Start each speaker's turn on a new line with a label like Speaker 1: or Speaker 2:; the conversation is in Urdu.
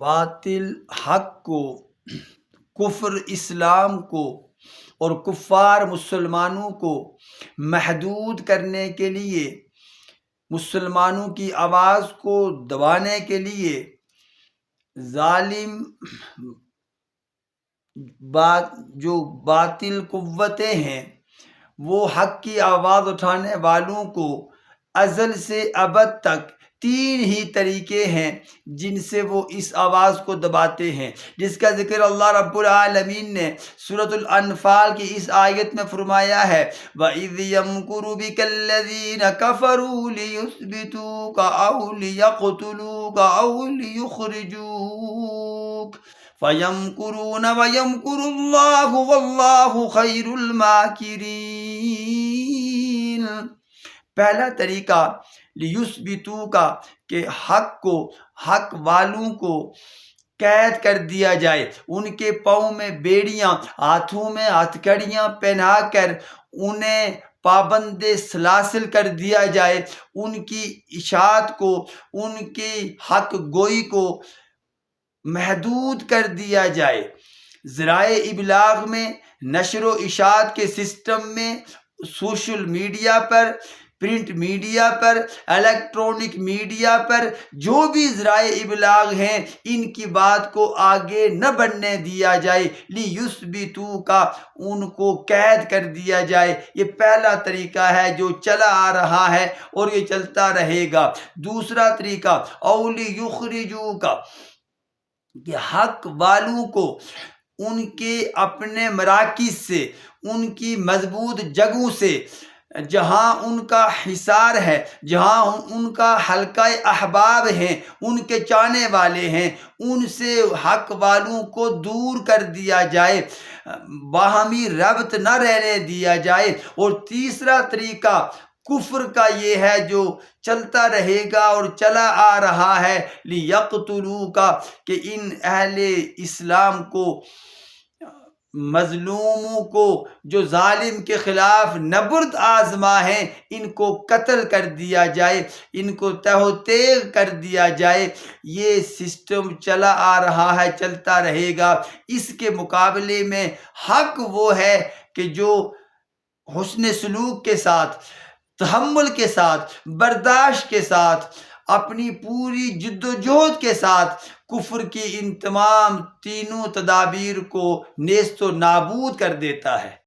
Speaker 1: باطل حق کو، کفر اسلام کو اور کفار مسلمانوں کو محدود کرنے کے لیے، مسلمانوں کی آواز کو دبانے کے لیے ظالم جو باطل قوتیں ہیں وہ حق کی آواز اٹھانے والوں کو ازل سے ابد تک تین ہی طریقے ہیں جن سے وہ اس آواز کو دباتے ہیں، جس کا ذکر اللہ رب العالمین نے سورۃ الانفال کی اس آیت میں فرمایا ہے وَإِذْ يَمْكُرُ بِكَ الَّذِينَ كَفَرُوا لِيُثْبِتُوكَ أَوْ لِيَقْتُلُوكَ أَوْ لِيُخْرِجُوكَ فَيَمْكُرُونَ وَيَمْكُرُ اللَّهُ وَاللَّهُ خَيْرُ الْمَاكِرِينَ۔ پہلا طریقہ لیثبتو کا کہ حق کو، حق والوں کو قید کر دیا جائے، ان کے پاؤں میں بیڑیاں، ہاتھوں میں ہتھکڑیاں پہنا کر انہیں پابند سلاسل کر دیا جائے، ان کی اشاعت کو، ان کی حق گوئی کو محدود کر دیا جائے۔ ذرائع ابلاغ میں، نشر و اشاعت کے سسٹم میں، سوشل میڈیا پر، پرنٹ میڈیا پر، الیکٹرانک میڈیا پر جو بھی ذرائع ابلاغ ہیں ان کی بات کو آگے نہ بڑھنے دیا جائے، لیثبتو کا ان کو قید کر دیا جائے۔ یہ پہلا طریقہ ہے جو چلا آ رہا ہے اور یہ چلتا رہے گا۔ دوسرا طریقہ او لیخرجو کا کہ حق والوں کو ان کے اپنے مراکز سے، ان کی مضبوط جگہوں سے، جہاں ان کا حصار ہے، جہاں ان کا حلقہ احباب ہیں، ان کے چاہنے والے ہیں، ان سے حق والوں کو دور کر دیا جائے، باہمی ربط نہ رہنے دیا جائے۔ اور تیسرا طریقہ کفر کا یہ ہے جو چلتا رہے گا اور چلا آ رہا ہے، لیقتلوا کا کہ ان اہل اسلام کو، مظلوموں کو، جو ظالم کے خلاف نبرد آزما ہیں، ان کو قتل کر دیا جائے، ان کو تہ و تیغ کر دیا جائے۔ یہ سسٹم چلا آ رہا ہے، چلتا رہے گا۔ اس کے مقابلے میں حق وہ ہے کہ جو حسن سلوک کے ساتھ، تحمل کے ساتھ، برداشت کے ساتھ، اپنی پوری جد و جہد کے ساتھ کفر کی ان تمام تینوں تدابیر کو نیست و نابود کر دیتا ہے۔